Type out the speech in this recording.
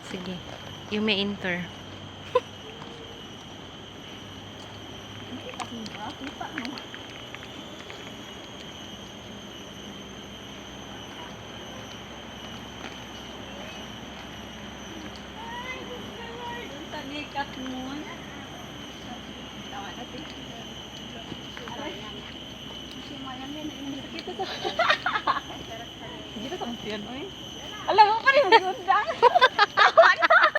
Sige. You may enter. Tanikat mo. Kita sa masiyan, oy. Alam mo pa rin, magundang.